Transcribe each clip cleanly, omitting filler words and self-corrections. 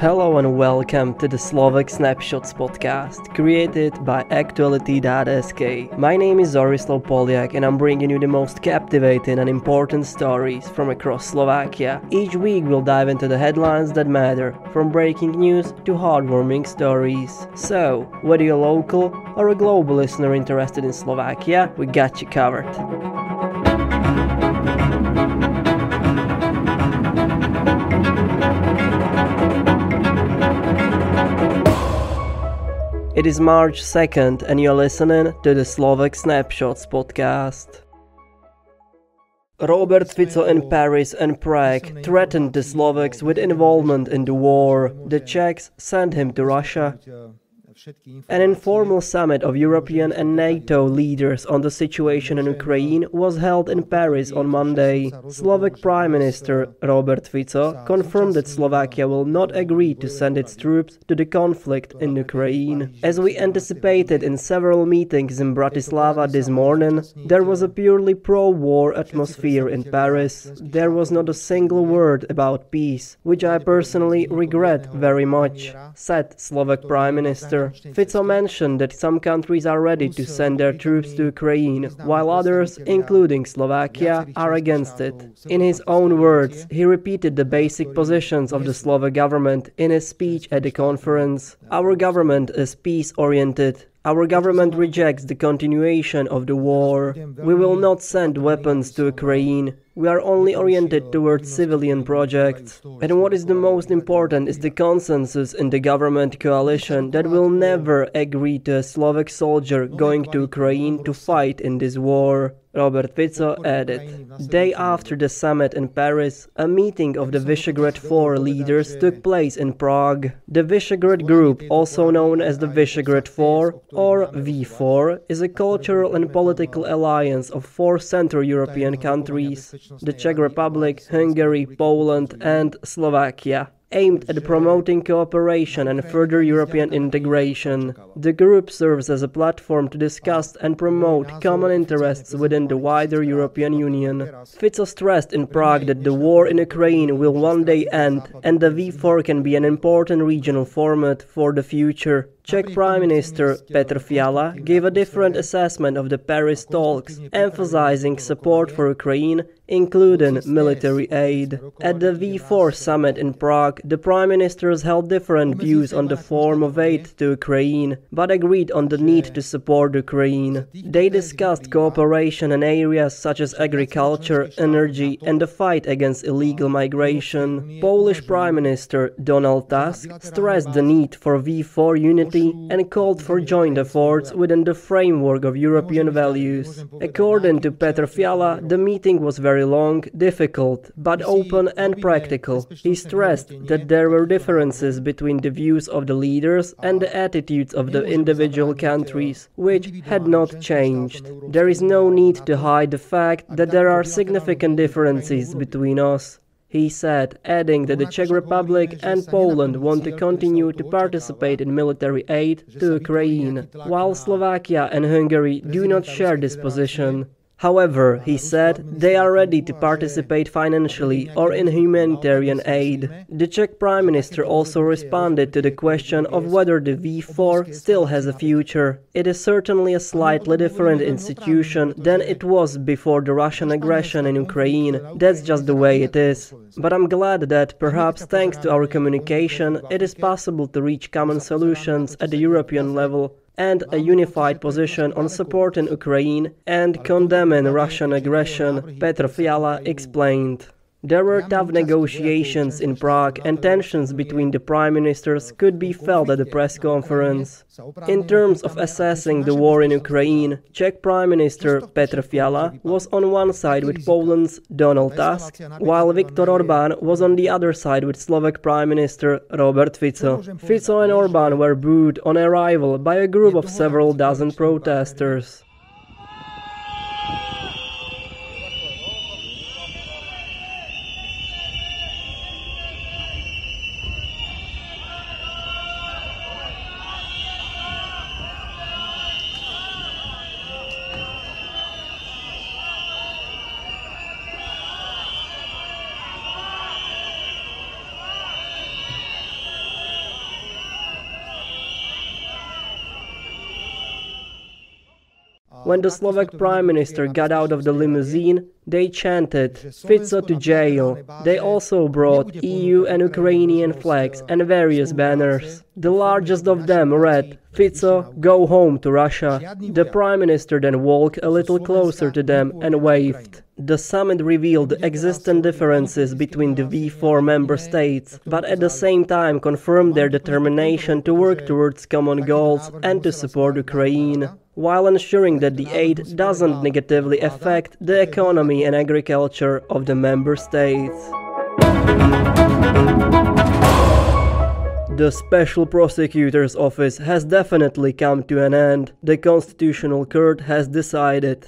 Hello and welcome to the Slovak Snapshots podcast, created by Aktuality.sk. My name is Zorislav Poliak and I'm bringing you the most captivating and important stories from across Slovakia. Each week we'll dive into the headlines that matter, from breaking news to heartwarming stories. So, whether you're local or a global listener interested in Slovakia, we got you covered. It is March 2nd and you're listening to the Slovak Snapshots podcast. Robert Fico in Paris and Prague threatened the Slovaks with involvement in the war. The Czechs sent him to Russia. An informal summit of European and NATO leaders on the situation in Ukraine was held in Paris on Monday. Slovak Prime Minister Robert Fico confirmed that Slovakia will not agree to send its troops to the conflict in Ukraine. As we anticipated in several meetings in Bratislava this morning, there was a purely pro-war atmosphere in Paris. There was not a single word about peace, which I personally regret very much, said Slovak Prime Minister. Fico mentioned that some countries are ready to send their troops to Ukraine, while others, including Slovakia, are against it. In his own words, he repeated the basic positions of the Slovak government in his speech at the conference. Our government is peace-oriented. Our government rejects the continuation of the war. We will not send weapons to Ukraine. We are only oriented towards civilian projects. And what is the most important is the consensus in the government coalition that will never agree to a Slovak soldier going to Ukraine to fight in this war, Robert Fico added. Day after the summit in Paris, a meeting of the Vyhraj 4 leaders took place in Prague. The Vyhraj group, also known as the Vyhraj 4 or V4, is a cultural and political alliance of 4 Central European countries: the Czech Republic, Hungary, Poland and Slovakia, aimed at promoting cooperation and further European integration. The group serves as a platform to discuss and promote common interests within the wider European Union. Fico stressed in Prague that the war in Ukraine will one day end and the V4 can be an important regional format for the future. Czech Prime Minister Petr Fiala gave a different assessment of the Paris talks, emphasizing support for Ukraine, including military aid. At the V4 summit in Prague, the Prime Ministers held different views on the form of aid to Ukraine, but agreed on the need to support Ukraine. They discussed cooperation in areas such as agriculture, energy, and the fight against illegal migration. Polish Prime Minister Donald Tusk stressed the need for V4 unity and called for joint efforts within the framework of European values. According to Petr Fiala, the meeting was very long, difficult, but open and practical. He stressed that there were differences between the views of the leaders and the attitudes of the individual countries, which had not changed. There is no need to hide the fact that there are significant differences between us, he said, adding that the Czech Republic and Poland want to continue to participate in military aid to Ukraine, while Slovakia and Hungary do not share this position. However, he said, they are ready to participate financially or in humanitarian aid. The Czech Prime Minister also responded to the question of whether the V4 still has a future. It is certainly a slightly different institution than it was before the Russian aggression in Ukraine. That's just the way it is. But I'm glad that, perhaps thanks to our communication, it is possible to reach common solutions at the European level and a unified position on supporting Ukraine and condemning Russian aggression, Petr Fiala explained. There were tough negotiations in Prague and tensions between the prime ministers could be felt at the press conference. In terms of assessing the war in Ukraine, Czech Prime Minister Petr Fiala was on one side with Poland's Donald Tusk, while Viktor Orbán was on the other side with Slovak Prime Minister Robert Fico. Fico and Orbán were booed on arrival by a group of several dozen protesters. When the Slovak Prime Minister got out of the limousine, they chanted, "Fico to jail." They also brought EU and Ukrainian flags and various banners. The largest of them read, "Fico, go home to Russia." The Prime Minister then walked a little closer to them and waved. The summit revealed the existing differences between the V4 member states, but at the same time confirmed their determination to work towards common goals and to support Ukraine, while ensuring that the aid doesn't negatively affect the economy and agriculture of the member states. The Special Prosecutor's Office has definitely come to an end. The Constitutional Court has decided.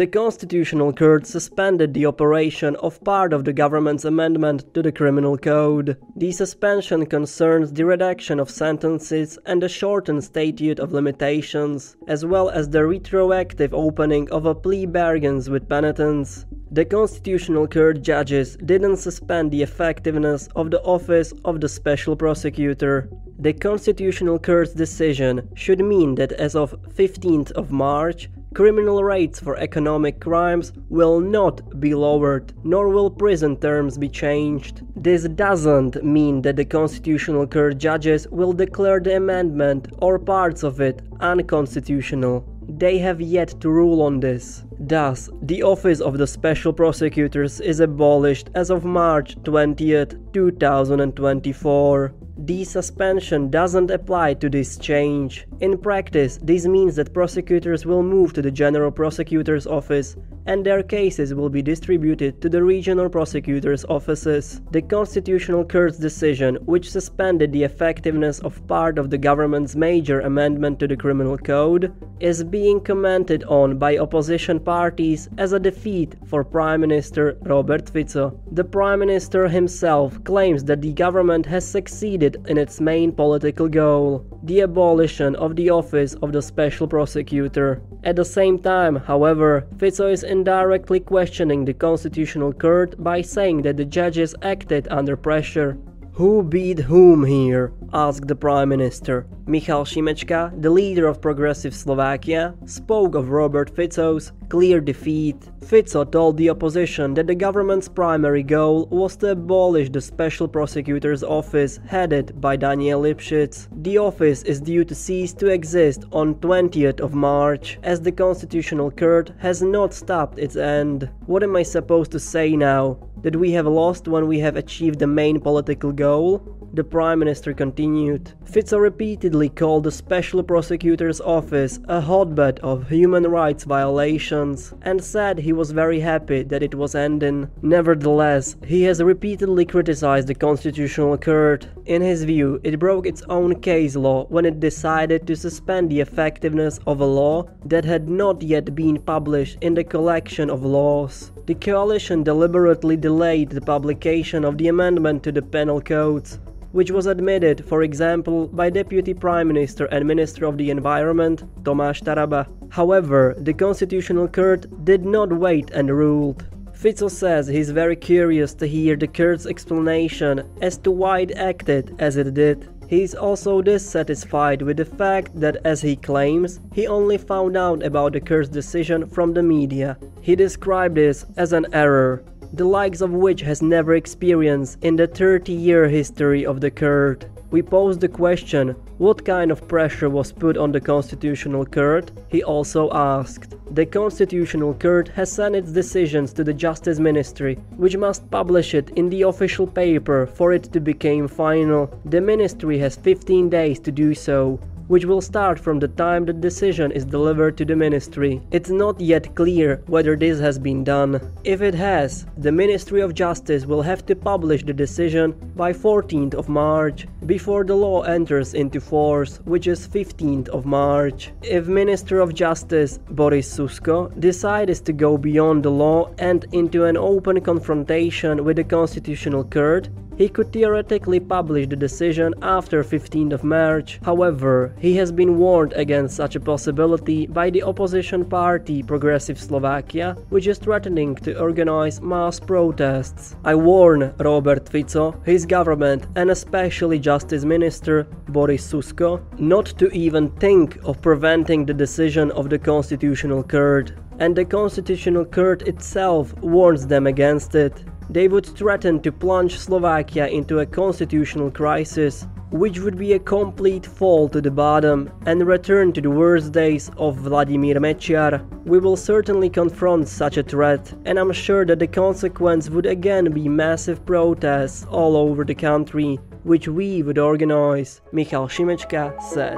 The Constitutional Court suspended the operation of part of the government's amendment to the Criminal Code. The suspension concerns the reduction of sentences and the shortened statute of limitations, as well as the retroactive opening of a plea bargains with penitents. The Constitutional Court judges didn't suspend the effectiveness of the office of the Special Prosecutor. The Constitutional Court's decision should mean that as of 15th of March, criminal rates for economic crimes will not be lowered, nor will prison terms be changed. This doesn't mean that the Constitutional Court judges will declare the amendment or parts of it unconstitutional. They have yet to rule on this. Thus, the office of the Special Prosecutors is abolished as of March 20th, 2024. The suspension doesn't apply to this change. In practice, this means that prosecutors will move to the General Prosecutor's Office and their cases will be distributed to the regional prosecutors' offices. The Constitutional Court's decision, which suspended the effectiveness of part of the government's major amendment to the Criminal Code, is being commented on by opposition parties as a defeat for Prime Minister Robert Fico. The Prime Minister himself claims that the government has succeeded in its main political goal, the abolition of the office of the Special Prosecutor. At the same time, however, Fico is indirectly questioning the Constitutional Court by saying that the judges acted under pressure. Who beat whom here? Asked the Prime Minister. Michal Šimečka, the leader of Progressive Slovakia, spoke of Robert Fico's clear defeat. Fico told the opposition that the government's primary goal was to abolish the Special Prosecutor's Office headed by Daniel Lipšic. The office is due to cease to exist on 20th of March, as the Constitutional Court has not stopped its end. What am I supposed to say now? That we have lost when we have achieved the main political goal? The Prime Minister continued. Fico repeatedly called the Special Prosecutor's Office a hotbed of human rights violations and said he was very happy that it was ending. Nevertheless, he has repeatedly criticized the Constitutional Court. In his view, it broke its own case law when it decided to suspend the effectiveness of a law that had not yet been published in the collection of laws. The coalition deliberately delayed the publication of the amendment to the penal codes, which was admitted, for example, by Deputy Prime Minister and Minister of the Environment, Tomáš Taraba. However, the Constitutional Court did not wait and ruled. Fico says he's very curious to hear the court's explanation as to why it acted as it did. He is also dissatisfied with the fact that, as he claims, he only found out about the court's decision from the media. He described this as an error, the likes of which has never experienced in the 30-year history of the court. We posed the question, what kind of pressure was put on the Constitutional Court? He also asked. The Constitutional Court has sent its decisions to the Justice Ministry, which must publish it in the official paper for it to become final. The Ministry has 15 days to do so, which will start from the time the decision is delivered to the Ministry. It's not yet clear whether this has been done. If it has, the Ministry of Justice will have to publish the decision by 14th of March, before the law enters into force, which is 15th of March. If Minister of Justice Boris Susko decides to go beyond the law and into an open confrontation with the Constitutional Court, He could theoretically publish the decision after 15th of March. However, he has been warned against such a possibility by the opposition party Progressive Slovakia, which is threatening to organize mass protests. I warn Robert Fico, his government, and especially Justice Minister Boris Susko not to even think of preventing the decision of the Constitutional Court. And the Constitutional Court itself warns them against it. They would threaten to plunge Slovakia into a constitutional crisis, which would be a complete fall to the bottom and return to the worst days of Vladimír Mečiar. We will certainly confront such a threat, and I'm sure that the consequence would again be massive protests all over the country, which we would organize, Michal Šimečka said.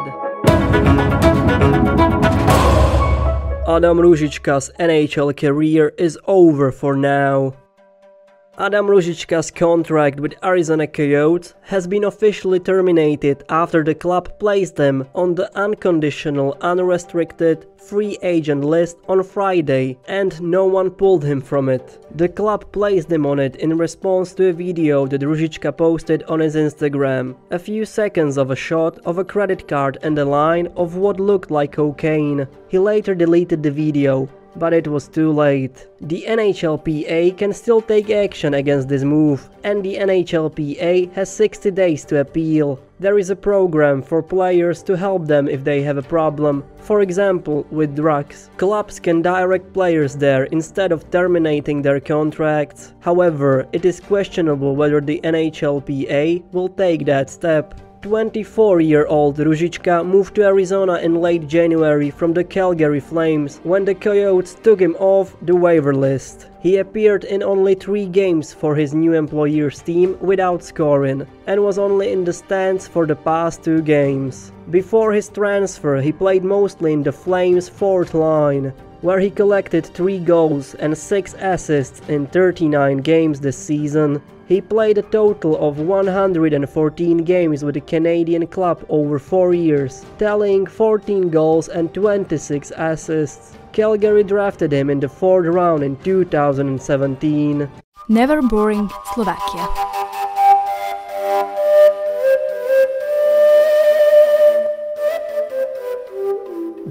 Adam Růžička's NHL career is over for now. Adam Růžička's contract with Arizona Coyotes has been officially terminated after the club placed him on the unconditional, unrestricted, free agent list on Friday, and no one pulled him from it. The club placed him on it in response to a video that Růžička posted on his Instagram. A few seconds of a shot of a credit card and a line of what looked like cocaine. He later deleted the video, but it was too late. The NHLPA can still take action against this move, and the NHLPA has 60 days to appeal. There is a program for players to help them if they have a problem, for example with drugs. Clubs can direct players there instead of terminating their contracts. However, it is questionable whether the NHLPA will take that step. 24-year-old Růžička moved to Arizona in late January from the Calgary Flames when the Coyotes took him off the waiver list. He appeared in only 3 games for his new employer's team without scoring, and was only in the stands for the past 2 games. Before his transfer, he played mostly in the Flames' 4th line, where he collected 3 goals and 6 assists in 39 games this season. He played a total of 114 games with the Canadian club over 4 years, tallying 14 goals and 26 assists. Calgary drafted him in the 4th round in 2017. Never boring Slovakia.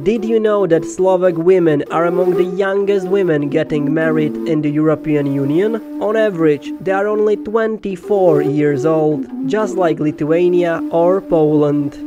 Did you know that Slovak women are among the youngest women getting married in the European Union? On average, they are only 24 years old, just like Lithuania or Poland.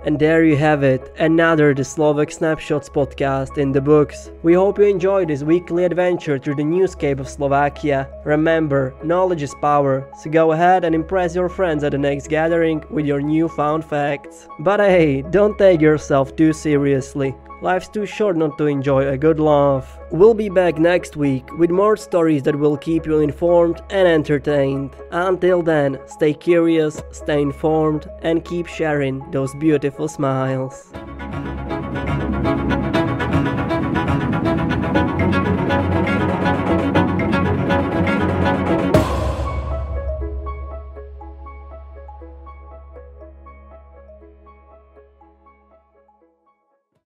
And there you have it, another the Slovak Snapshots podcast in the books. We hope you enjoyed this weekly adventure through the newscape of Slovakia. Remember, knowledge is power, so go ahead and impress your friends at the next gathering with your newfound facts. But hey, don't take yourself too seriously. Life's too short not to enjoy a good laugh. We'll be back next week with more stories that will keep you informed and entertained. Until then, stay curious, stay informed, and keep sharing those beautiful smiles.